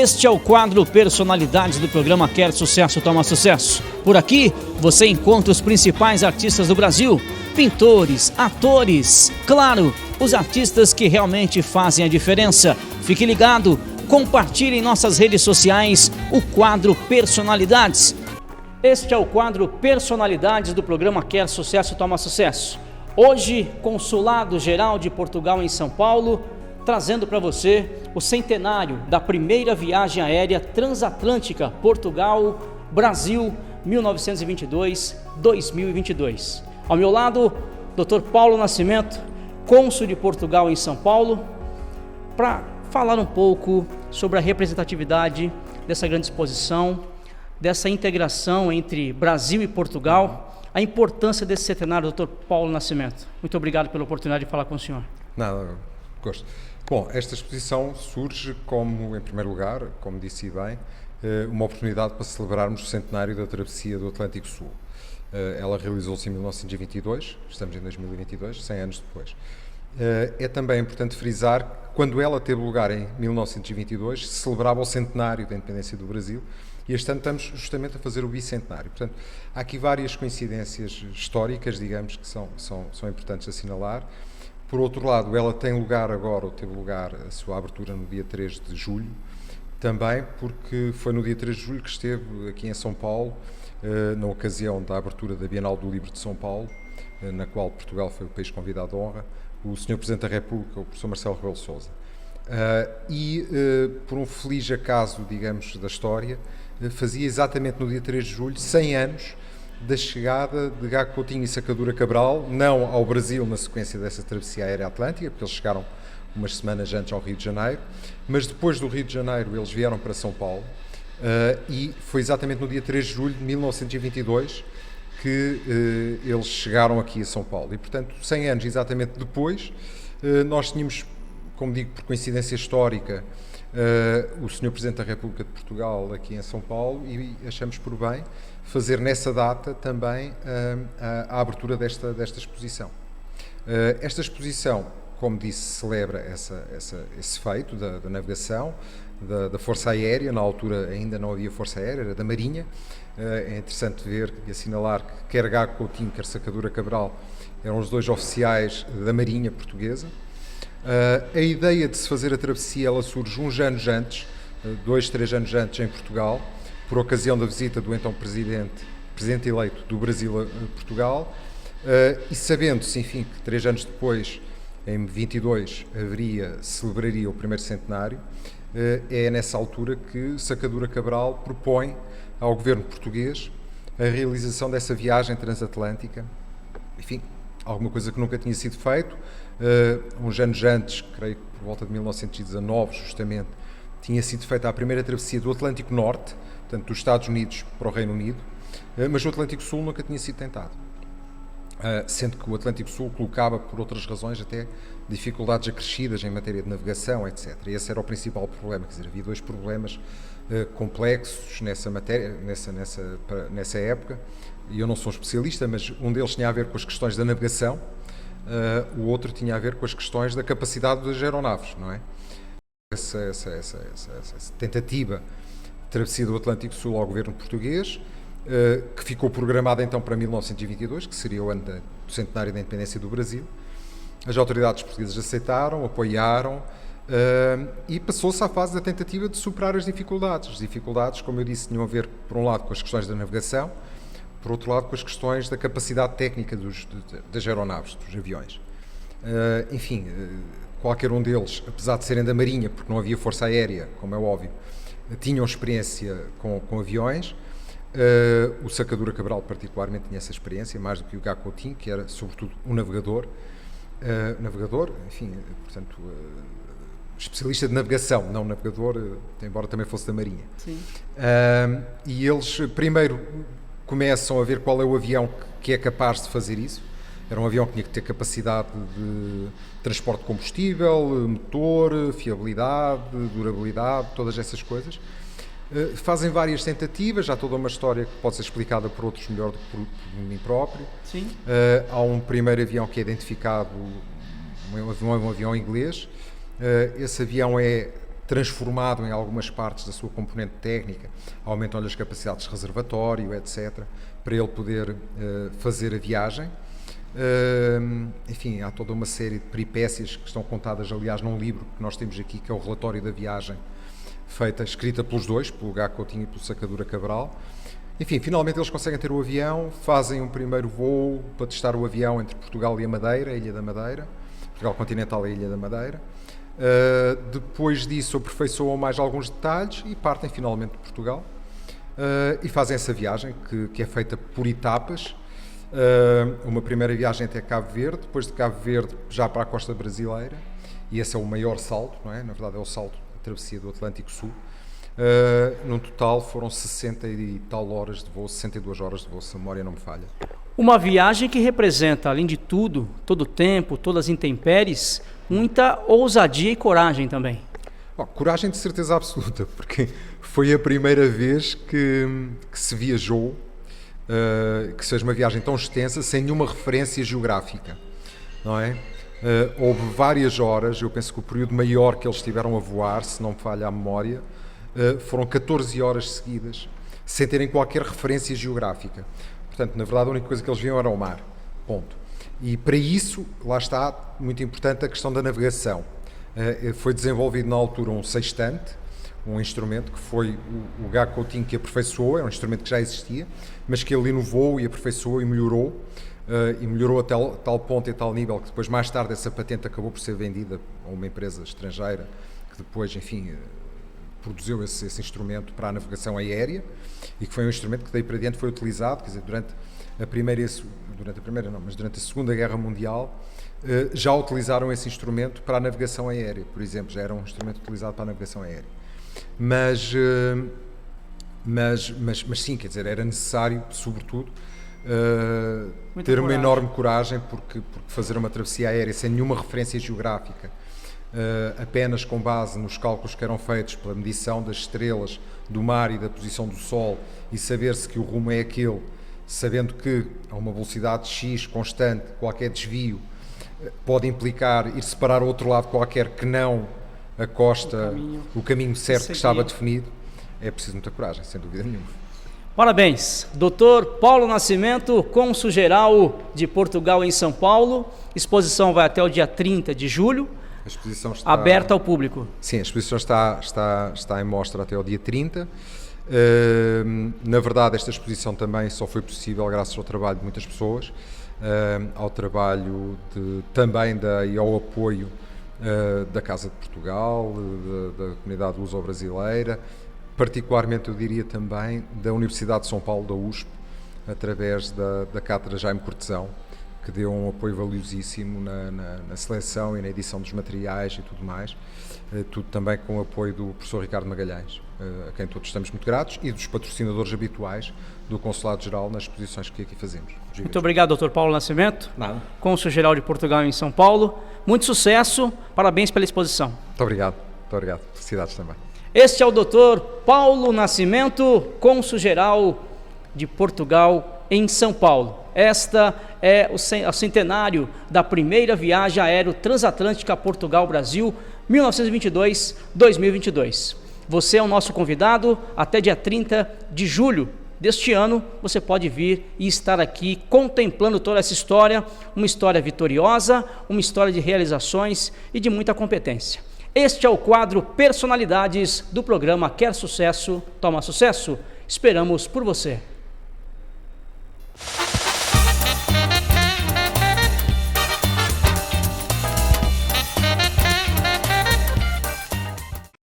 Este é o quadro Personalidades do programa Quer Sucesso, Toma Sucesso. Por aqui, você encontra os principais artistas do Brasil, pintores, atores, claro, os artistas que realmente fazem a diferença. Fique ligado, compartilhe em nossas redes sociais o quadro Personalidades. Este é o quadro Personalidades do programa Quer Sucesso, Toma Sucesso. Hoje, Consulado Geral de Portugal em São Paulo, trazendo para você o centenário da primeira viagem aérea transatlântica Portugal-Brasil 1922-2022. Ao meu lado, Dr. Paulo Nascimento, cônsul de Portugal em São Paulo, para falar um pouco sobre a representatividade dessa grande exposição, dessa integração entre Brasil e Portugal, a importância desse centenário, Dr. Paulo Nascimento. Muito obrigado pela oportunidade de falar com o senhor. Nada, gosto. Bom, esta exposição surge como, em primeiro lugar, como disse bem, uma oportunidade para celebrarmos o centenário da travessia do Atlântico Sul. Ela realizou-se em 1922, estamos em 2022, 100 anos depois. É também importante frisar que quando ela teve lugar em 1922, se celebrava o centenário da independência do Brasil e este ano estamos justamente a fazer o bicentenário. Portanto, há aqui várias coincidências históricas, digamos, que são importantes de assinalar. Por outro lado, ela tem lugar agora, ou teve lugar, a sua abertura no dia 3 de julho, também porque foi no dia 3 de julho que esteve aqui em São Paulo, na ocasião da abertura da Bienal do Livro de São Paulo, na qual Portugal foi o país convidado de honra, o Sr. Presidente da República, o Professor Marcelo Rebelo de Sousa. Por um feliz acaso, digamos, da história, fazia exatamente no dia 3 de julho 100 anos da chegada de Gago Coutinho e Sacadura Cabral, não ao Brasil na sequência dessa travessia aérea atlântica, porque eles chegaram umas semanas antes ao Rio de Janeiro, mas depois do Rio de Janeiro eles vieram para São Paulo, e foi exatamente no dia 3 de julho de 1922 que eles chegaram aqui a São Paulo. E, portanto, 100 anos exatamente depois, nós tínhamos, como digo, por coincidência histórica, o Sr. Presidente da República de Portugal aqui em São Paulo e achamos por bem fazer nessa data também a abertura desta exposição. Esta exposição, como disse, celebra esse feito da navegação, da Força Aérea. Na altura ainda não havia Força Aérea, era da Marinha. É interessante ver e assinalar que quer Gago Coutinho, quer Sacadura Cabral eram os dois oficiais da Marinha portuguesa. A ideia de se fazer a travessia, ela surge uns anos antes, 2, 3 anos antes, em Portugal, por ocasião da visita do então presidente eleito do Brasil a Portugal, e sabendo-se, enfim, que 3 anos depois, em 22, celebraria o primeiro centenário, é nessa altura que Sacadura Cabral propõe ao governo português a realização dessa viagem transatlântica, enfim, alguma coisa que nunca tinha sido feito. Uns anos antes, creio que por volta de 1919, justamente, tinha sido feita a primeira travessia do Atlântico Norte, portanto, dos Estados Unidos para o Reino Unido, mas o Atlântico Sul nunca tinha sido tentado. Sendo que o Atlântico Sul colocava, por outras razões, até dificuldades acrescidas em matéria de navegação, etc. E esse era o principal problema, quer dizer, havia dois problemas complexos nessa matéria, nessa época, e eu não sou especialista, mas um deles tinha a ver com as questões da navegação, o outro tinha a ver com as questões da capacidade das aeronaves, não é? Essa tentativa de travessia do Atlântico Sul ao governo português, que ficou programada então para 1922, que seria o ano do centenário da independência do Brasil. As autoridades portuguesas aceitaram, apoiaram, e passou-se à fase da tentativa de superar as dificuldades. As dificuldades, como eu disse, tinham a ver, por um lado, com as questões da navegação, por outro lado, com as questões da capacidade técnica das aeronaves, dos aviões. Enfim, qualquer um deles, apesar de serem da Marinha, porque não havia força aérea, como é óbvio, tinham experiência com aviões. O Sacadura Cabral, particularmente, tinha essa experiência, mais do que o Gago Coutinho, que era, sobretudo, um navegador, enfim, portanto, especialista de navegação, não navegador, embora também fosse da Marinha. Sim. E eles, primeiro, começam a ver qual é o avião que é capaz de fazer isso. Era um avião que tinha que ter capacidade de transporte de combustível, motor, fiabilidade, durabilidade, todas essas coisas. Fazem várias tentativas, há toda uma história que pode ser explicada por outros melhor do que por mim próprio. Sim. Há um primeiro avião que é identificado, um avião inglês. Esse avião é transformado em algumas partes da sua componente técnica, aumentam-lhe as capacidades de reservatório, etc., para ele poder fazer a viagem. Enfim, há toda uma série de peripécias que estão contadas, aliás, num livro que nós temos aqui, que é o relatório da viagem, escrita pelos dois, pelo Gago Coutinho e pelo Sacadura Cabral. Enfim, finalmente eles conseguem ter o avião, fazem um primeiro voo para testar o avião entre Portugal e a Ilha da Madeira, Portugal continental e a Ilha da Madeira. Depois disso aperfeiçoam mais alguns detalhes e partem finalmente de Portugal e fazem essa viagem que é feita por etapas. Uma primeira viagem até Cabo Verde, depois de Cabo Verde já para a costa brasileira, e esse é o maior salto, não é? Na verdade é o salto da travessia do Atlântico Sul. No total foram 60 e tal horas de voo, 62 horas de voo, se a memória não me falha. Uma viagem que representa, além de tudo, todo o tempo, todas as intempéries, muita ousadia e coragem também. Coragem de certeza absoluta, porque foi a primeira vez que se viajou, que seja uma viagem tão extensa, sem nenhuma referência geográfica, não é? Houve várias horas, eu penso que o período maior que eles tiveram a voar, se não me falha a memória, foram 14 horas seguidas, sem terem qualquer referência geográfica. Portanto, na verdade, a única coisa que eles viam era o mar. Ponto. E para isso, lá está, muito importante a questão da navegação. Foi desenvolvido na altura um sextante, um instrumento que foi o Gago Coutinho que aperfeiçoou, é um instrumento que já existia, mas que ele inovou e aperfeiçoou e melhorou a tal ponto e tal nível que depois, mais tarde, essa patente acabou por ser vendida a uma empresa estrangeira que depois, enfim, produziu esse instrumento para a navegação aérea e que foi um instrumento que daí para diante foi utilizado, quer dizer, durante a Segunda Guerra Mundial já utilizaram esse instrumento para a navegação aérea, por exemplo, já era um instrumento utilizado para a navegação aérea. Mas sim, quer dizer, era necessário, sobretudo, ter uma enorme coragem, porque fazer uma travessia aérea sem nenhuma referência geográfica, apenas com base nos cálculos que eram feitos pela medição das estrelas, do mar e da posição do Sol, e saber-se que o rumo é aquele, sabendo que a uma velocidade X constante, qualquer desvio pode implicar ir separar o outro lado qualquer que não a costa, o caminho certo que estava definido, é preciso muita coragem, sem dúvida nenhuma. Parabéns, Dr. Paulo Nascimento, cônsul-geral de Portugal em São Paulo. Exposição vai até o dia 30 de julho. A exposição está aberta ao público. Sim, a exposição está em mostra até ao dia 30. Na verdade, esta exposição também só foi possível graças ao trabalho de muitas pessoas, ao trabalho e ao apoio da Casa de Portugal, da comunidade luso-brasileira, particularmente, eu diria também, da Universidade de São Paulo, da USP, através da Cátedra Jaime Cortesão, que deu um apoio valiosíssimo na seleção e na edição dos materiais e tudo mais, tudo também com o apoio do professor Ricardo Magalhães, a quem todos estamos muito gratos, e dos patrocinadores habituais do Consulado-Geral nas exposições que aqui fazemos. Muito obrigado, Dr. Paulo Nascimento, Nada. cônsul-geral de Portugal em São Paulo. Muito sucesso, parabéns pela exposição. Muito obrigado. Felicidades também. Este é o Dr. Paulo Nascimento, cônsul-geral de Portugal em São Paulo. Esta é o centenário da primeira viagem aérea transatlântica Portugal-Brasil, 1922-2022. Você é o nosso convidado até dia 30 de julho deste ano. Você pode vir e estar aqui contemplando toda essa história, uma história vitoriosa, uma história de realizações e de muita competência. Este é o quadro Personalidades do programa Quer Sucesso, Toma Sucesso. Esperamos por você.